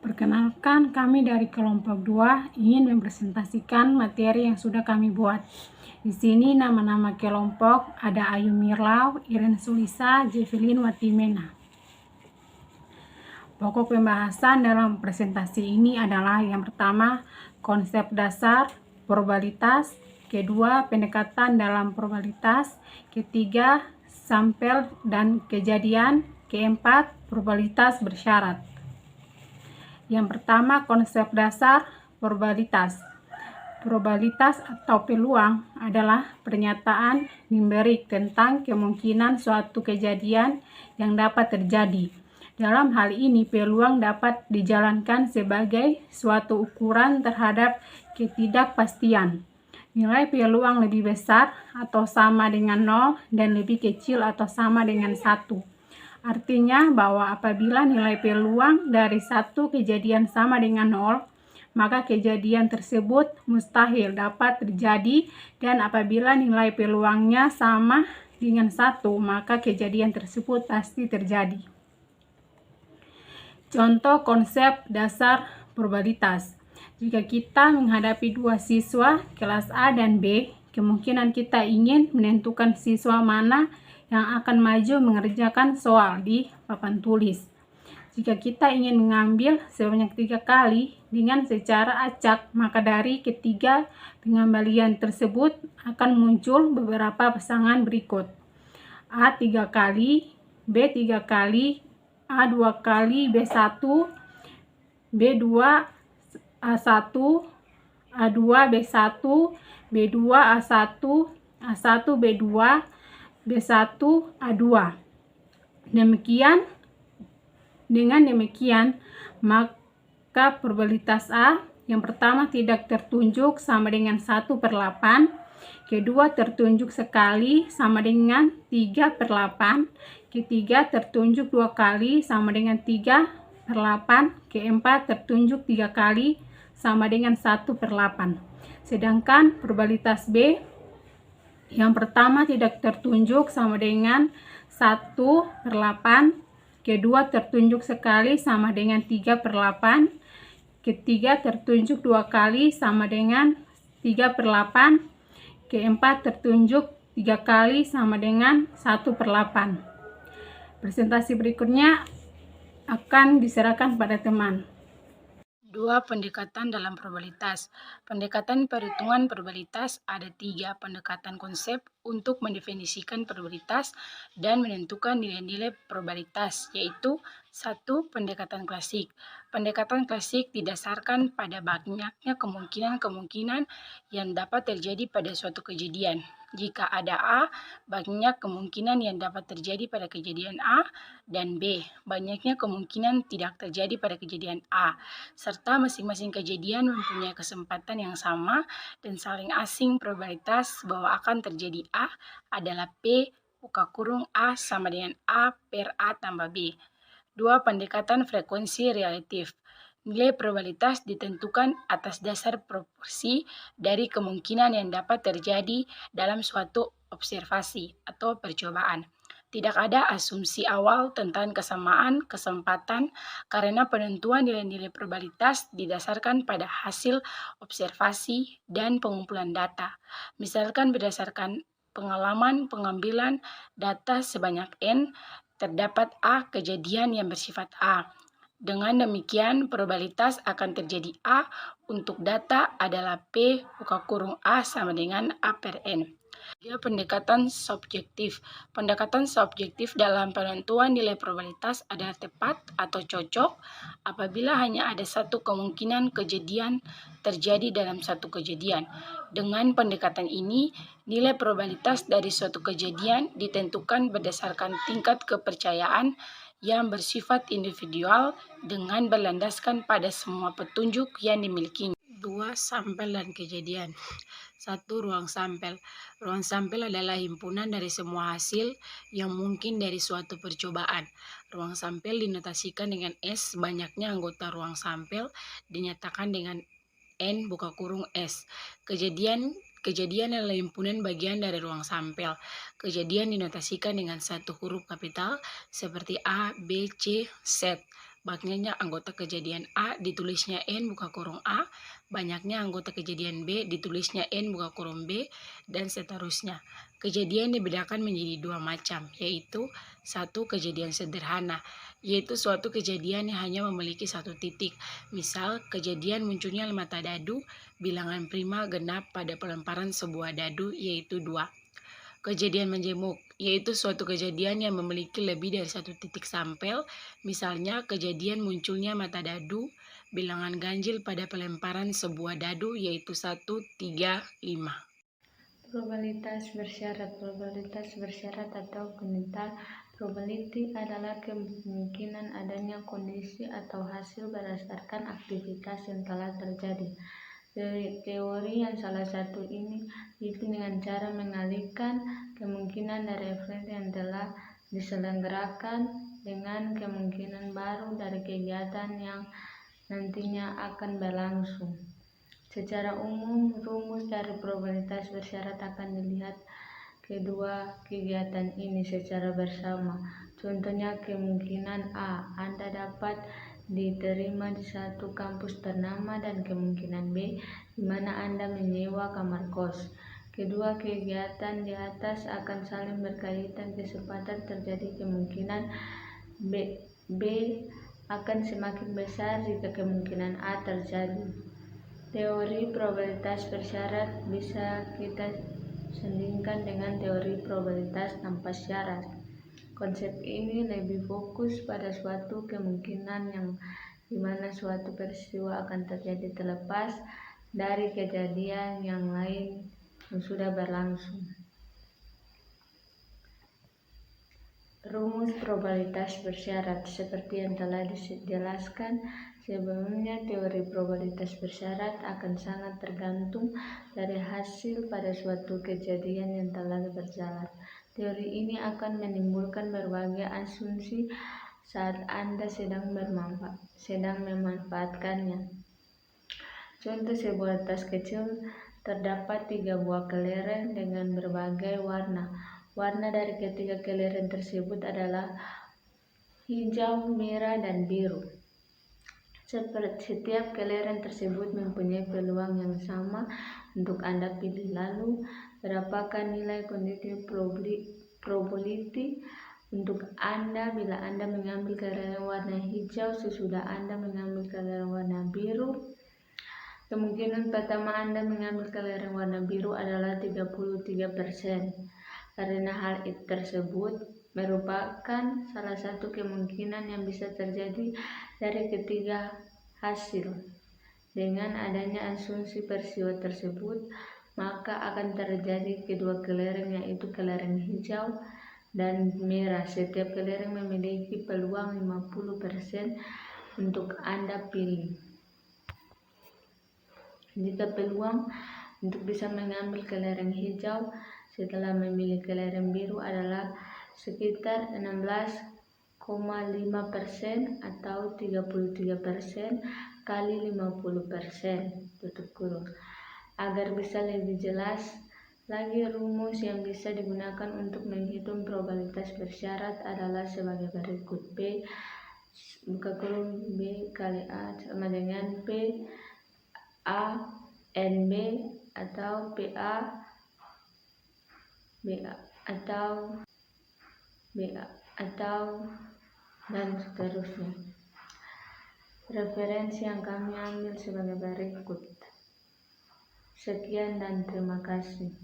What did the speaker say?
Perkenalkan, kami dari kelompok 2 ingin mempresentasikan materi yang sudah kami buat. Di sini nama-nama kelompok ada Ayu Mirlau, Iren Sulisa, Jevelin Watimena. Pokok pembahasan dalam presentasi ini adalah yang pertama, konsep dasar probabilitas, kedua, pendekatan dalam probabilitas, ketiga, sampel dan kejadian, keempat, probabilitas bersyarat. Yang pertama, konsep dasar probabilitas. Probabilitas atau peluang adalah pernyataan numerik tentang kemungkinan suatu kejadian yang dapat terjadi. Dalam hal ini, peluang dapat dijalankan sebagai suatu ukuran terhadap ketidakpastian. Nilai peluang lebih besar atau sama dengan 0 dan lebih kecil atau sama dengan 1. Artinya bahwa apabila nilai peluang dari satu kejadian sama dengan 0, maka kejadian tersebut mustahil dapat terjadi, dan apabila nilai peluangnya sama dengan 1, maka kejadian tersebut pasti terjadi. Contoh konsep dasar probabilitas. Jika kita menghadapi dua siswa kelas A dan B, kemungkinan kita ingin menentukan siswa mana yang akan maju mengerjakan soal di papan tulis. Jika kita ingin mengambil sebanyak 3 kali dengan secara acak, maka dari ketiga pengembalian tersebut akan muncul beberapa pasangan berikut: A 3 kali, B 3 kali, A 2 kali, B1, B2, A1, A2, B1, B2, A1, A1, B2, B1, A2. Dengan demikian, maka probabilitas A yang pertama tidak tertunjuk sama dengan 1/8, kedua tertunjuk sekali sama dengan 3/8, ketiga tertunjuk 2 kali sama dengan 3/8, keempat tertunjuk 3 kali sama dengan 1/8. Sedangkan probabilitas B yang pertama tidak tertunjuk sama dengan 1/8, kedua tertunjuk sekali sama dengan 3/8, ketiga tertunjuk 2 kali sama dengan 3/8, keempat tertunjuk 3 kali sama dengan 1/8. Presentasi berikutnya akan diserahkan pada teman. 2. Pendekatan dalam probabilitas. Pendekatan perhitungan probabilitas ada 3 pendekatan konsep untuk mendefinisikan probabilitas dan menentukan nilai-nilai probabilitas, yaitu 1. Pendekatan klasik. Pendekatan klasik didasarkan pada banyaknya kemungkinan-kemungkinan yang dapat terjadi pada suatu kejadian. Jika ada A, banyak kemungkinan yang dapat terjadi pada kejadian A, dan B, banyaknya kemungkinan tidak terjadi pada kejadian A, serta masing-masing kejadian mempunyai kesempatan yang sama dan saling asing. Probabilitas bahwa akan terjadi A adalah P (A sama dengan A per A tambah B). 2. Pendekatan frekuensi relatif. Nilai probabilitas ditentukan atas dasar proporsi dari kemungkinan yang dapat terjadi dalam suatu observasi atau percobaan. Tidak ada asumsi awal tentang kesamaan kesempatan karena penentuan nilai-nilai probabilitas didasarkan pada hasil observasi dan pengumpulan data. Misalkan berdasarkan pengalaman pengambilan data sebanyak N, terdapat A kejadian yang bersifat A. Dengan demikian, probabilitas akan terjadi A untuk data adalah P (A sama dengan A per N). 3. Pendekatan subjektif. Pendekatan subjektif dalam penentuan nilai probabilitas adalah tepat atau cocok apabila hanya ada satu kemungkinan kejadian terjadi dalam satu kejadian. Dengan pendekatan ini, nilai probabilitas dari suatu kejadian ditentukan berdasarkan tingkat kepercayaan yang bersifat individual dengan berlandaskan pada semua petunjuk yang dimilikinya. 2. Sampel dan kejadian. 1. Ruang sampel. Ruang sampel adalah himpunan dari semua hasil yang mungkin dari suatu percobaan. Ruang sampel dinotasikan dengan S, banyaknya anggota ruang sampel dinyatakan dengan N (S). Kejadian adalah himpunan bagian dari ruang sampel. Kejadian dinotasikan dengan satu huruf kapital seperti A, B, C, Z. banyaknya anggota kejadian A ditulisnya N buka kurung A, banyaknya anggota kejadian B ditulisnya N buka kurung B, dan seterusnya. Kejadian dibedakan menjadi dua macam, yaitu satu kejadian sederhana, yaitu suatu kejadian yang hanya memiliki satu titik. Misal, kejadian munculnya mata dadu, bilangan prima genap pada pelemparan sebuah dadu, yaitu 2. Kejadian menjemuk, yaitu suatu kejadian yang memiliki lebih dari satu titik sampel, misalnya kejadian munculnya mata dadu, bilangan ganjil pada pelemparan sebuah dadu, yaitu 1, 3, 5. Probabilitas bersyarat atau kondisional probability adalah kemungkinan adanya kondisi atau hasil berdasarkan aktivitas yang telah terjadi. Teori yang salah satu ini itu dengan cara mengalihkan kemungkinan dari event yang telah diselenggarakan dengan kemungkinan baru dari kegiatan yang nantinya akan berlangsung. Secara umum, rumus dari probabilitas bersyarat akan dilihat kedua kegiatan ini secara bersama. Contohnya kemungkinan A, Anda dapat diterima di satu kampus ternama, dan kemungkinan B, di mana Anda menyewa kamar kos. Kedua kegiatan di atas akan saling berkaitan, kesempatan terjadi kemungkinan B akan semakin besar jika kemungkinan A terjadi. Teori probabilitas bersyarat bisa kita sandingkan dengan teori probabilitas tanpa syarat. Konsep ini lebih fokus pada suatu kemungkinan yang dimana suatu peristiwa akan terjadi terlepas dari kejadian yang lain yang sudah berlangsung. Rumus probabilitas bersyarat seperti yang telah dijelaskan sebelumnya, teori probabilitas bersyarat akan sangat tergantung dari hasil pada suatu kejadian yang telah berjalan. Teori ini akan menimbulkan berbagai asumsi saat Anda sedang memanfaatkannya. Contoh, sebuah tas kecil terdapat 3 buah kelereng dengan berbagai warna. Warna dari ketiga kelereng tersebut adalah hijau, merah, dan biru. Setiap kelereng tersebut mempunyai peluang yang sama untuk Anda pilih. Lalu, berapakah nilai kondisi probability untuk Anda bila Anda mengambil kelereng warna hijau sesudah Anda mengambil kelereng warna biru? Kemungkinan pertama Anda mengambil kelereng warna biru adalah 33%. Karena hal tersebut merupakan salah satu kemungkinan yang bisa terjadi dari ketiga hasil. Dengan adanya asumsi peristiwa tersebut, maka akan terjadi kedua kelereng, yaitu kelereng hijau dan merah. Setiap kelereng memiliki peluang 50% untuk Anda pilih. Jika peluang untuk bisa mengambil kelereng hijau setelah memilih kelereng biru adalah sekitar 16,5% atau 33% kali 50%, tutup kurung. Agar bisa lebih jelas lagi, rumus yang bisa digunakan untuk menghitung probabilitas bersyarat adalah sebagai berikut. B buka kurung B kali A sama dengan P A NB atau PA BA atau dan seterusnya. Referensi yang kami ambil sebagai berikut. Sekian dan terima kasih.